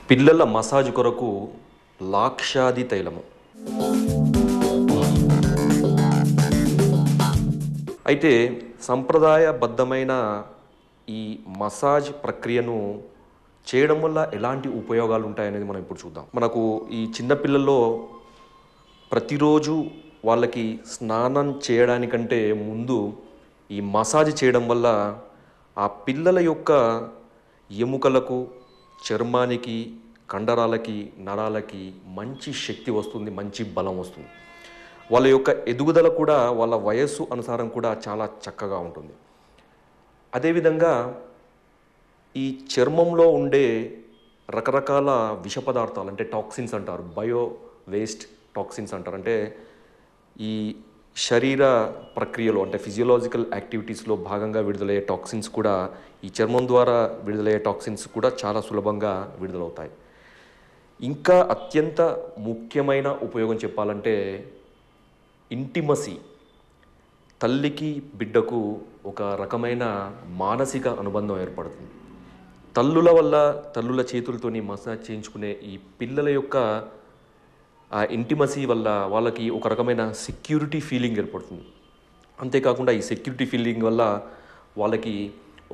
పిల్లల మసాజ్ కొరకు లాక్షాది తైలము. అయితే సంప్రదాయబద్ధమైన ఈ మసాజ్ ప్రక్రియను చేయడం వల్ల ఎలాంటి ఉపయోగాలు ఉంటాయనేది మనం ఇప్పుడు చూద్దాం. మనకు ఈ చిన్న పిల్లల్లో ప్రతిరోజు వాళ్ళకి స్నానం చేయడానికంటే ముందు ఈ మసాజ్ చేయడం వల్ల ఆ పిల్లల యొక్క ఎముకలకు, చర్మానికి, కండరాలకి, నరాలకి మంచి శక్తి వస్తుంది, మంచి బలం వస్తుంది. వాళ్ళ యొక్క ఎదుగుదల కూడా వాళ్ళ వయస్సు అనుసారం కూడా చాలా చక్కగా ఉంటుంది. అదేవిధంగా ఈ చర్మంలో ఉండే రకరకాల విష పదార్థాలు అంటే టాక్సిన్స్ అంటారు, బయో వేస్ట్ టాక్సిన్స్ అంటారు. అంటే ఈ శరీర ప్రక్రియలో అంటే ఫిజియోలాజికల్ యాక్టివిటీస్లో భాగంగా విడుదలయ్యే టాక్సిన్స్ కూడా ఈ చర్మం ద్వారా విడుదలయ్యే టాక్సిన్స్ కూడా చాలా సులభంగా విడుదలవుతాయి. ఇంకా అత్యంత ముఖ్యమైన ఉపయోగం చెప్పాలంటే ఇంటిమసీ. తల్లికి బిడ్డకు ఒక రకమైన మానసిక అనుబంధం ఏర్పడుతుంది. తల్లుల చేతులతోని మసాజ్ చేయించుకునే ఈ పిల్లల యొక్క ఆ ఇంటిమసీ వల్ల వాళ్ళకి ఒక రకమైన సెక్యూరిటీ ఫీలింగ్ ఏర్పడుతుంది. అంతేకాకుండా ఈ సెక్యూరిటీ ఫీలింగ్ వల్ల వాళ్ళకి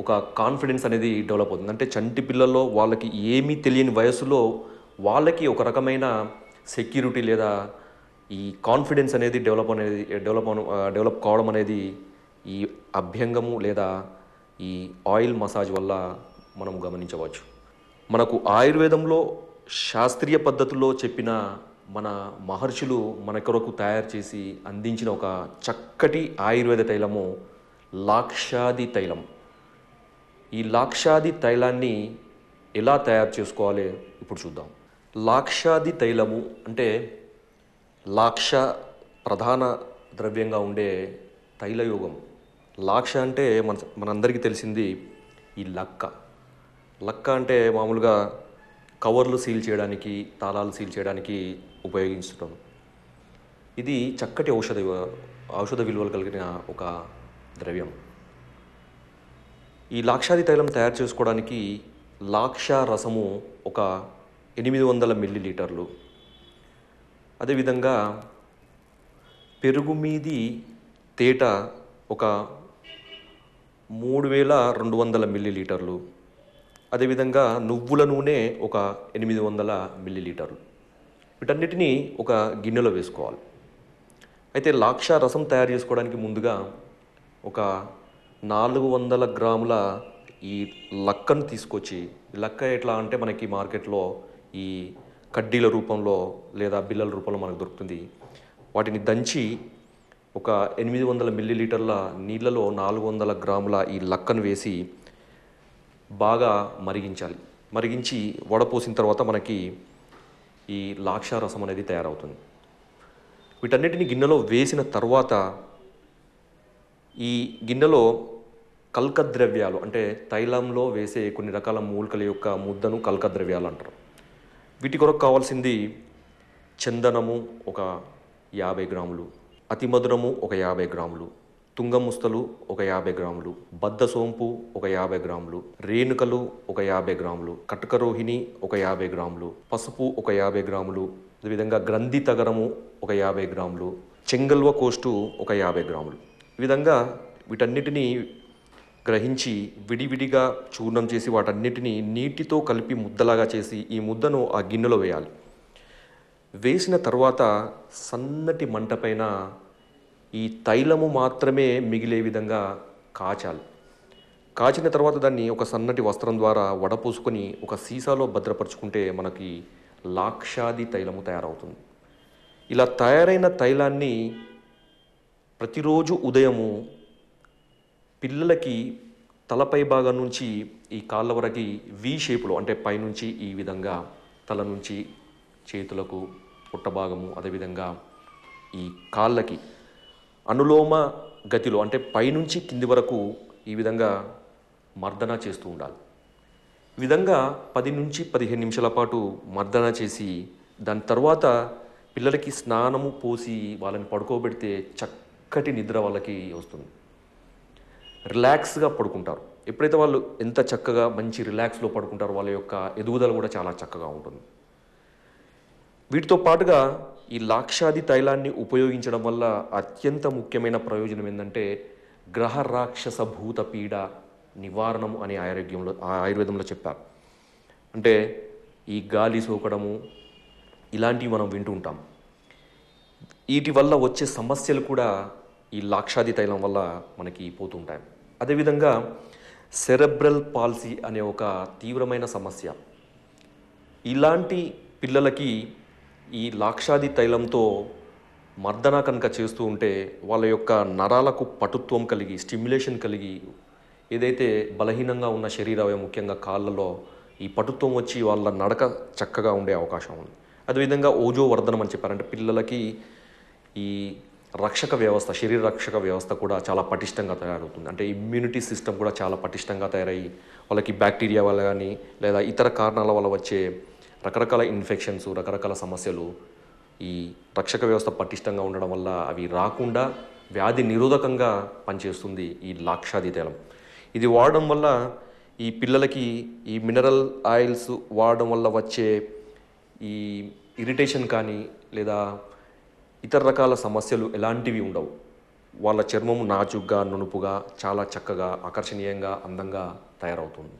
ఒక కాన్ఫిడెన్స్ అనేది డెవలప్ అవుతుంది. అంటే చంటి పిల్లల్లో వాళ్ళకి ఏమీ తెలియని వయసులో వాళ్ళకి ఒక రకమైన సెక్యూరిటీ లేదా ఈ కాన్ఫిడెన్స్ అనేది డెవలప్ కావడం అనేది ఈ అభ్యంగము లేదా ఈ ఆయిల్ మసాజ్ వల్ల మనం గమనించవచ్చు. మనకు ఆయుర్వేదంలో శాస్త్రీయ పద్ధతుల్లో చెప్పిన మన మహర్షులు మన కొరకు తయారు చేసి అందించిన ఒక చక్కటి ఆయుర్వేద తైలము లాక్షాది తైలం. ఈ లాక్షాది తైలాన్ని ఎలా తయారు చేసుకోవాలి ఇప్పుడు చూద్దాం. లాక్షాది తైలము అంటే లాక్ష ప్రధాన ద్రవ్యంగా ఉండే తైలయోగం. లాక్ష అంటే మనందరికీ తెలిసింది ఈ లక్క. లక్క అంటే మామూలుగా కవర్లు సీల్ చేయడానికి, తాళాలు సీల్ చేయడానికి ఉపయోగిస్తుంటాం. ఇది చక్కటి ఔషధ విలువలు కలిగిన ఒక ద్రవ్యం. ఈ లాక్షాది తైలం తయారు చేసుకోవడానికి లాక్ష రసము ఒక 800 మిల్లీలీటర్లు, అదేవిధంగా పెరుగు మీది తేట ఒక 3200 మిల్లీలీటర్లు, అదేవిధంగా నువ్వుల నూనె ఒక 800 మిల్లీలీటర్లు. వీటన్నిటినీ ఒక గిన్నెలో వేసుకోవాలి. అయితే లాక్ష రసం తయారు చేసుకోవడానికి ముందుగా ఒక 400 గ్రాముల ఈ లక్కను తీసుకొచ్చి, లక్క ఎట్లా అంటే మనకి మార్కెట్లో ఈ కడ్డీల రూపంలో లేదా బిళ్ళల రూపంలో మనకు దొరుకుతుంది. వాటిని దంచి ఒక 800 మిల్లీలీటర్ల నీళ్ళలో 400 గ్రాముల ఈ లక్కను వేసి బాగా మరిగించాలి. మరిగించి వడపోసిన తర్వాత మనకి ఈ లాక్ష రసం అనేది తయారవుతుంది. వీటన్నిటిని గిన్నెలో వేసిన తర్వాత ఈ గిన్నెలో కల్కద్రవ్యాలు అంటే తైలంలో వేసే కొన్ని రకాల మూలికల యొక్క ముద్దను కల్కద్రవ్యాలు అంటారు. వీటి కొరకు కావాల్సింది చందనము ఒక 50 గ్రాములు, అతిమధురము ఒక 50 గ్రాములు, తుంగముస్తలు ఒక 50 గ్రాములు, బద్ద సోంపు ఒక 50 గ్రాములు, రేణుకలు ఒక 50 గ్రాములు, కటకరోహిణి ఒక 50 గ్రాములు, పసుపు ఒక 50 గ్రాములు, అదేవిధంగా గ్రంథి తగరము ఒక 50 గ్రాములు, చెంగల్వ కోస్టు ఒక 50 గ్రాములు. ఈ విధంగా వీటన్నిటినీ గ్రహించి విడివిడిగా చూర్ణం చేసి వాటన్నిటినీ నీటితో కలిపి ముద్దలాగా చేసి ఈ ముద్దను ఆ గిన్నెలో వేయాలి. వేసిన తర్వాత సన్నటి మంట పైన ఈ తైలము మాత్రమే మిగిలే విధంగా కాచాలి. కాచిన తర్వాత దాన్ని ఒక సన్నటి వస్త్రం ద్వారా వడపోసుకొని ఒక సీసాలో భద్రపరుచుకుంటే మనకి లాక్షాది తైలము తయారవుతుంది. ఇలా తయారైన తైలాన్ని ప్రతిరోజు ఉదయము పిల్లలకి తలపై భాగం నుంచి ఈ కాళ్ళ వరకు వి షేపులో అంటే పైనుంచి ఈ విధంగా తల నుంచి చేతులకు పుట్టభాగము, అదేవిధంగా ఈ కాళ్ళకి అనులోమ గతిలో అంటే పైనుంచి కింది వరకు ఈ విధంగా మర్దన చేస్తూ ఉండాలి. ఈ విధంగా 10 నుంచి 15 నిమిషాల పాటు మర్దన చేసి దాని తర్వాత పిల్లలకి స్నానము పోసి వాళ్ళని పడుకోబెడితే చక్కటి నిద్ర వాళ్ళకి వస్తుంది. రిలాక్స్గా పడుకుంటారు. ఎప్పుడైతే వాళ్ళు ఎంత చక్కగా మంచి రిలాక్స్లో పడుకుంటారో వాళ్ళ యొక్క ఎదుగుదల కూడా చాలా చక్కగా ఉంటుంది. వీటితో పాటుగా ఈ లాక్షాది తైలాన్ని ఉపయోగించడం వల్ల అత్యంత ముఖ్యమైన ప్రయోజనం ఏంటంటే గ్రహ రాక్షస భూత పీడ నివారణం అని ఆయుర్వేదంలో చెప్పారు. అంటే ఈ గాలి సోకడము ఇలాంటివి మనం వింటూ ఉంటాం. వీటి వల్ల వచ్చే సమస్యలు కూడా ఈ లాక్షాది తైలం వల్ల మనకి పోతుంటాయి. అదేవిధంగా సెరెబ్రల్ పాల్సీ అనే ఒక తీవ్రమైన సమస్య, ఇలాంటి పిల్లలకి ఈ లాక్షాది తైలంతో మర్దన కనుక చేస్తూ ఉంటే వాళ్ళ యొక్క నరాలకు పటుత్వం కలిగి స్టిమ్యులేషన్ కలిగి ఏదైతే బలహీనంగా ఉన్న శరీరం ముఖ్యంగా కాళ్ళలో ఈ పటుత్వం వచ్చి వాళ్ళ నడక చక్కగా ఉండే అవకాశం ఉంది. అదేవిధంగా ఓజో వర్ధనం అని చెప్పారు. అంటే పిల్లలకి ఈ రక్షక వ్యవస్థ, శరీర రక్షక వ్యవస్థ కూడా చాలా పటిష్టంగా తయారవుతుంది. అంటే ఇమ్యూనిటీ సిస్టమ్ కూడా చాలా పటిష్టంగా తయారయ్యి వాళ్ళకి బ్యాక్టీరియా వల్ల కానీ లేదా ఇతర కారణాల వల్ల వచ్చే రకరకాల ఇన్ఫెక్షన్స్, రకరకాల సమస్యలు ఈ రక్షక వ్యవస్థ పటిష్టంగా ఉండడం వల్ల అవి రాకుండా వ్యాధి నిరోధకంగా పనిచేస్తుంది ఈ లాక్షాది తైలం. ఇది వాడడం వల్ల ఈ పిల్లలకి ఈ మినరల్ ఆయిల్స్ వాడడం వల్ల వచ్చే ఈ ఇరిటేషన్ కానీ లేదా ఇతర రకాల సమస్యలు ఎలాంటివి ఉండవు. వాళ్ళ చర్మము నాజుగ్గా, నునుపుగా, చాలా చక్కగా, ఆకర్షణీయంగా, అందంగా తయారవుతుంది.